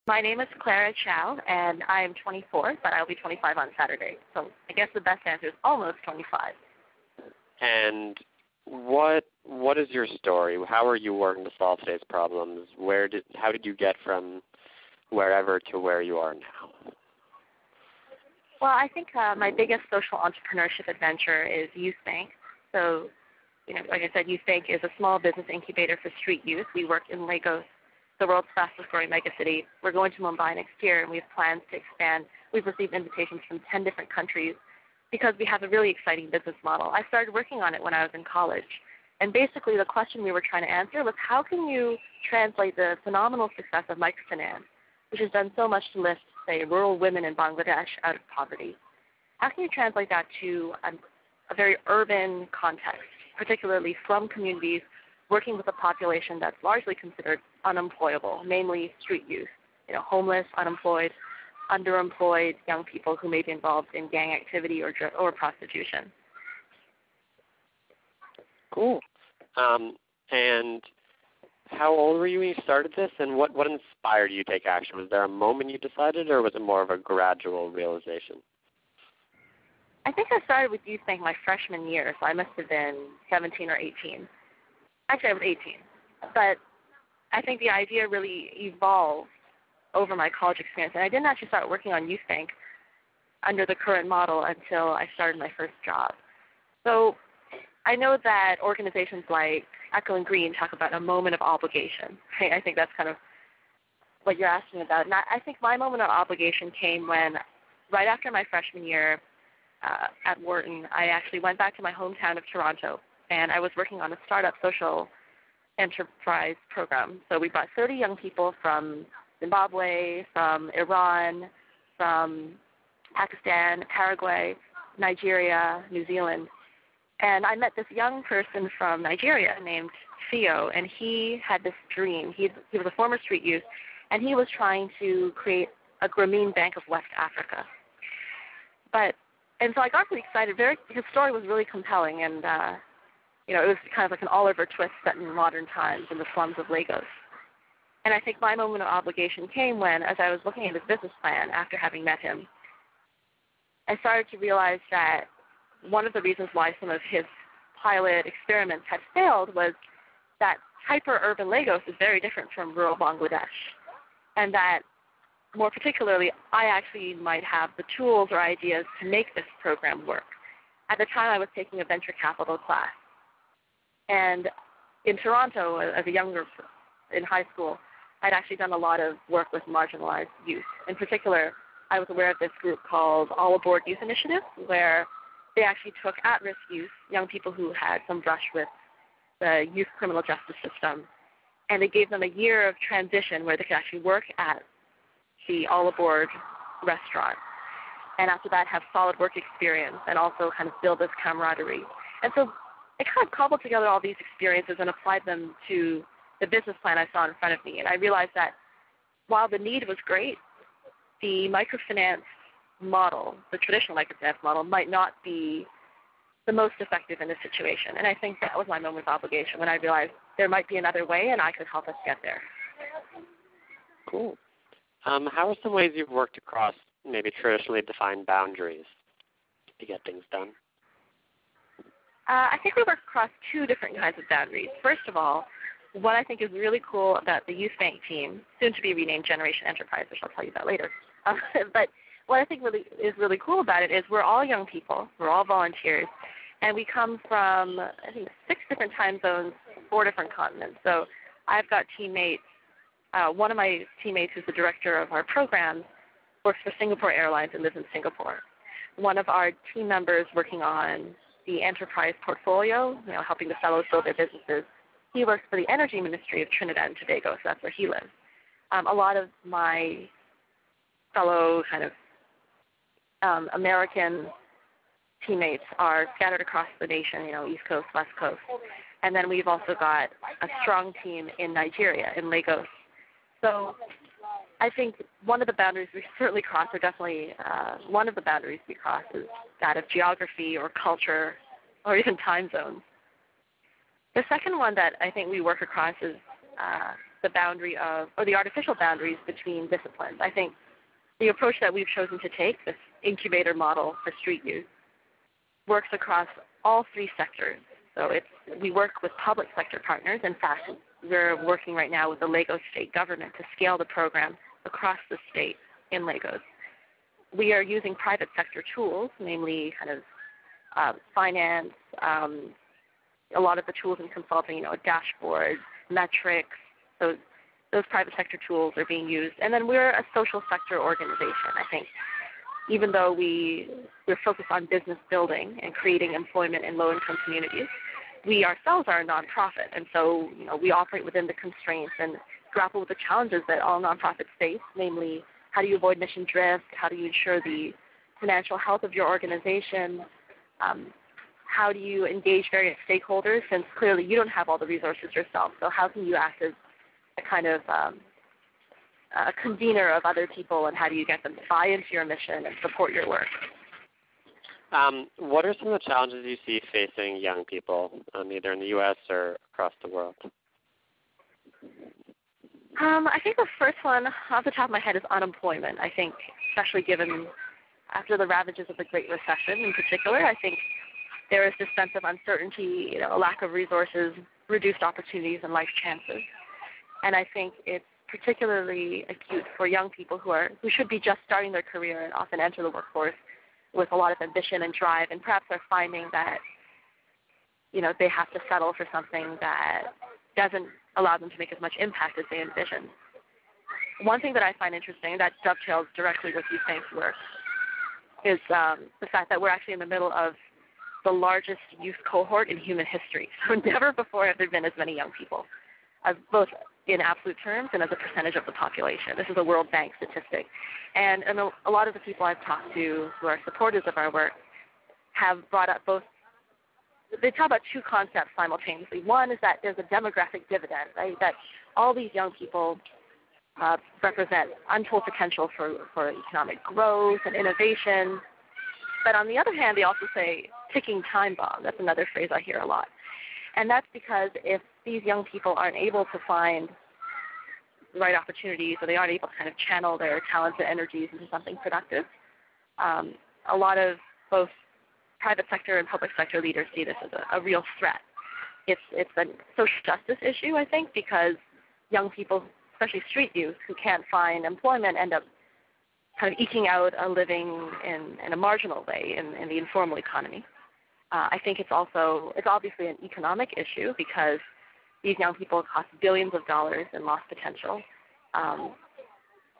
My name is Clara Chow, and I am 24, but I'll be 25 on Saturday. So I guess the best answer is almost 25. And what is your story? How are you working to solve today's problems? How did you get from wherever to where you are now? Well, I think my biggest social entrepreneurship adventure is Youth Bank. So, like I said, Youth Bank is a small business incubator for street youth. We work in Lagos, the world's fastest growing megacity. We're going to Mumbai next year, and we have plans to expand. We've received invitations from 10 different countries because we have a really exciting business model. I started working on it when I was in college. And basically the question we were trying to answer was, how can you translate the phenomenal success of microfinance, which has done so much to lift, say, rural women in Bangladesh out of poverty? How can you translate that to a very urban context, particularly slum communities working with a population that's largely considered unemployable, namely street youth, homeless, unemployed, underemployed young people who may be involved in gang activity or prostitution. Cool. And how old were you when you started this, and what inspired you to take action? Was there a moment you decided, or was it more of a gradual realization? I think I started with Youth Bank my freshman year, so I must have been 17 or 18. Actually, I was 18. But I think the idea really evolved over my college experience, and I didn't actually start working on Youth Bank under the current model until I started my first job. So I know that organizations like Echo and Green talk about a moment of obligation. Right? I think that's kind of what you're asking about. And I think my moment of obligation came when, right after my freshman year at Wharton, I actually went back to my hometown of Toronto, and I was working on a startup social enterprise program. So we brought 30 young people from Zimbabwe, from Iran, from Pakistan, Paraguay, Nigeria, New Zealand. And I met this young person from Nigeria named Theo, and he had this dream. He was a former street youth, and he was trying to create a Grameen Bank of West Africa. And so I got really excited. His story was really compelling, and it was kind of like an Oliver Twist set in modern times in the slums of Lagos. And I think my moment of obligation came when, as I was looking at his business plan after having met him, I started to realize that one of the reasons why some of his pilot experiments had failed was that hyper-urban Lagos is very different from rural Bangladesh, and that more particularly, I actually might have the tools or ideas to make this program work. At the time, I was taking a venture capital class. And in Toronto, as a younger, in high school, I'd actually done a lot of work with marginalized youth. In particular, I was aware of this group called All Aboard Youth Initiative, where they actually took at-risk youth, young people who had some brush with the youth criminal justice system, and they gave them a year of transition where they could actually work at the All Aboard restaurant, and after that have solid work experience and also kind of build this camaraderie. And so I kind of cobbled together all these experiences and applied them to the business plan I saw in front of me, and I realized that while the need was great, the microfinance model, the traditional microfinance model, might not be the most effective in this situation. And I think that was my moment of obligation when I realized there might be another way and I could help us get there. Cool. How are some ways you've worked across maybe traditionally defined boundaries to get things done? I think we work across two different kinds of boundaries. First of all, what I think is really cool about the Youth Bank team, soon to be renamed Generation Enterprise, which I'll tell you about later, but what I think is really cool about it is we're all young people, we're all volunteers, and we come from, I think, 6 different time zones, 4 different continents. So I've got teammates. One of my teammates, who's the director of our program, works for Singapore Airlines and lives in Singapore. One of our team members working on the enterprise portfolio, helping the fellows build their businesses, he works for the Energy Ministry of Trinidad and Tobago, so that's where he lives. A lot of my fellow kind of American teammates are scattered across the nation, East Coast, West Coast. And then we've also got a strong team in Nigeria, in Lagos. So I think one of the boundaries we certainly cross, or definitely one of the boundaries we cross, is that of geography or culture or even time zones. The second one that I think we work across is the boundary of, or the artificial boundaries between disciplines. I think the approach that we've chosen to take, this incubator model for street youth, works across all three sectors. So we work with public sector partners. In fact, we're working right now with the Lagos state government to scale the program across the state in Lagos. We are using private sector tools, namely kind of finance, a lot of the tools in consulting, dashboards, metrics. So those private sector tools are being used. And then we're a social sector organization, I think. Even though we're focused on business building and creating employment in low-income communities, we ourselves are a nonprofit. And so, we operate within the constraints and grapple with the challenges that all nonprofits face, namely, how do you avoid mission drift? How do you ensure the financial health of your organization? How do you engage various stakeholders, since clearly you don't have all the resources yourself? So how can you act as a kind of a convener of other people, and how do you get them to buy into your mission and support your work? What are some of the challenges you see facing young people, either in the U.S. or across the world? I think the first one off the top of my head is unemployment. I think, especially given after the ravages of the Great Recession in particular, I think there is this sense of uncertainty, a lack of resources, reduced opportunities and life chances. And I think it's particularly acute for young people who should be just starting their career and often enter the workforce with a lot of ambition and drive, and perhaps are finding that, they have to settle for something that doesn't allow them to make as much impact as they envision. One thing that I find interesting that dovetails directly with youth bank's work is the fact that we're actually in the middle of the largest youth cohort in human history. So never before have there been as many young people, both in absolute terms and as a percentage of the population. This is a World Bank statistic. And a lot of the people I've talked to who are supporters of our work have brought up they talk about two concepts simultaneously. One is that there's a demographic dividend, right? That all these young people represent untold potential for economic growth and innovation. But on the other hand, they also say ticking time bomb. That's another phrase I hear a lot. And that's because if these young people aren't able to find the right opportunities, or they aren't able to kind of channel their talents and energies into something productive, a lot of both private sector and public sector leaders see this as a real threat. It's a social justice issue, I think, because young people, especially street youth, who can't find employment end up kind of eking out a living in a marginal way in the informal economy. I think it's obviously an economic issue because these young people cost billions of dollars in lost potential.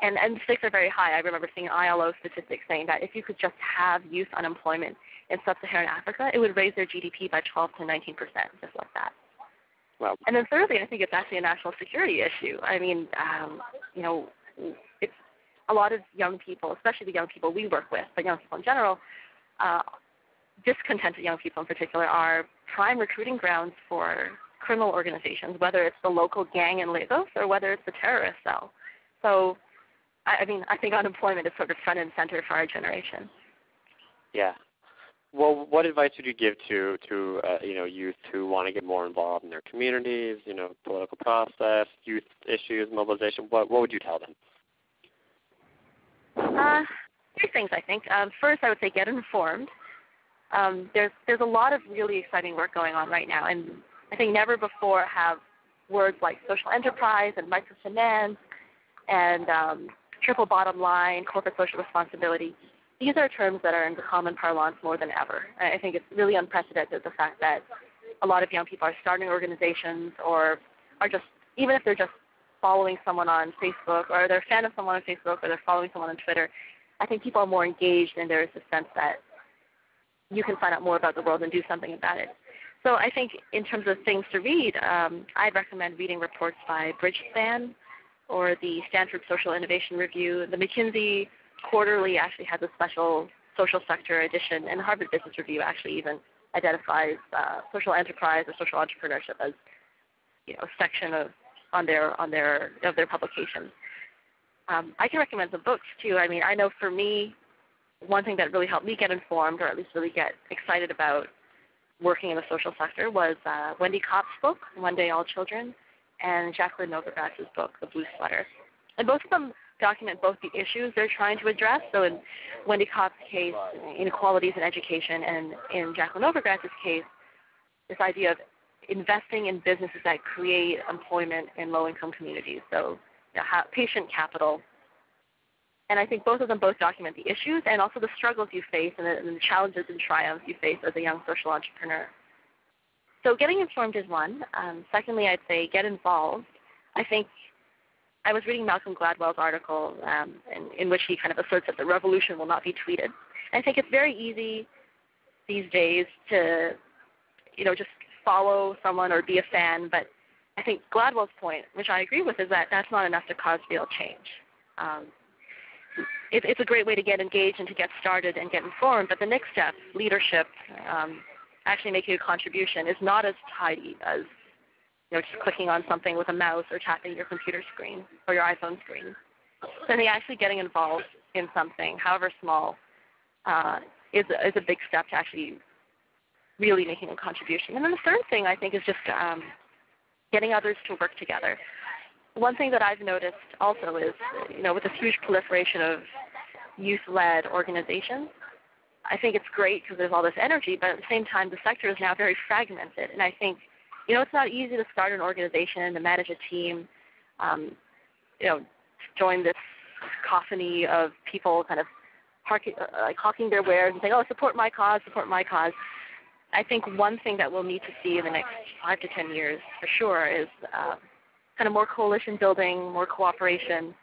And the stakes are very high. I remember seeing ILO statistics saying that if you could just have youth unemployment in sub-Saharan Africa, it would raise their GDP by 12 to 19%, just like that. Wow. And then thirdly, I think it's actually a national security issue. I mean, it's a lot of young people, especially the young people we work with, but young people in general, discontented young people in particular, are prime recruiting grounds for criminal organizations, whether it's the local gang in Lagos or whether it's the terrorist cell. So, I think unemployment is sort of front and center for our generation. Yeah. Well, what advice would you give to youth who want to get more involved in their communities, political process, youth issues, mobilization? What would you tell them? Three things, I think. First, I would say get informed. There's a lot of really exciting work going on right now, and I think never before have words like social enterprise and microfinance and triple bottom line, corporate social responsibility. These are terms that are in the common parlance more than ever. I think it's really unprecedented, the fact that a lot of young people are starting organizations or are just, even if they're just following someone on Facebook or they're a fan of someone on Facebook or they're following someone on Twitter, I think people are more engaged and there's a sense that you can find out more about the world and do something about it. So I think in terms of things to read, I'd recommend reading reports by Bridgespan or the Stanford Social Innovation Review. The McKinsey Quarterly actually has a special social sector edition, and Harvard Business Review actually even identifies social enterprise or social entrepreneurship as a section of their publications. I can recommend some books too. I mean, I know for me, one thing that really helped me get informed, or at least really get excited about working in the social sector, was Wendy Kopp's book, One Day All Children. and Jacqueline Novogratz' book, The Blue Sweater. And both of them document both the issues they're trying to address. So in Wendy Cobb's case, inequalities in education, and in Jacqueline Novogratz's case, this idea of investing in businesses that create employment in low-income communities, so patient capital. And I think both of them both document the issues and also the struggles you face and the challenges and triumphs you face as a young social entrepreneur. So getting informed is one. Secondly, I'd say get involved. I think I was reading Malcolm Gladwell's article in which he kind of asserts that the revolution will not be tweeted. I think it's very easy these days to, just follow someone or be a fan, but I think Gladwell's point, which I agree with, is that that's not enough to cause real change. It's a great way to get engaged and to get started and get informed, but the next step, leadership, actually making a contribution, is not as tidy as just clicking on something with a mouse or tapping your computer screen or your iPhone screen. So I think actually getting involved in something, however small, is a big step to actually really making a contribution. And then the third thing I think is just getting others to work together. One thing that I've noticed also is, with this huge proliferation of youth-led organizations, I think it's great because there's all this energy, but at the same time, the sector is now very fragmented. And I think, it's not easy to start an organization, to manage a team, join this cacophony of people kind of hawking their wares and saying, oh, support my cause, support my cause. I think one thing that we'll need to see in the next 5 to 10 years for sure is kind of more coalition building, more cooperation.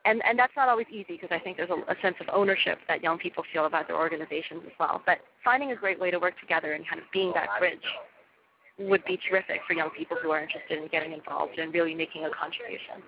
And that's not always easy because I think there's a sense of ownership that young people feel about their organizations as well. But finding a great way to work together and kind of being that bridge would be terrific for young people who are interested in getting involved and really making a contribution.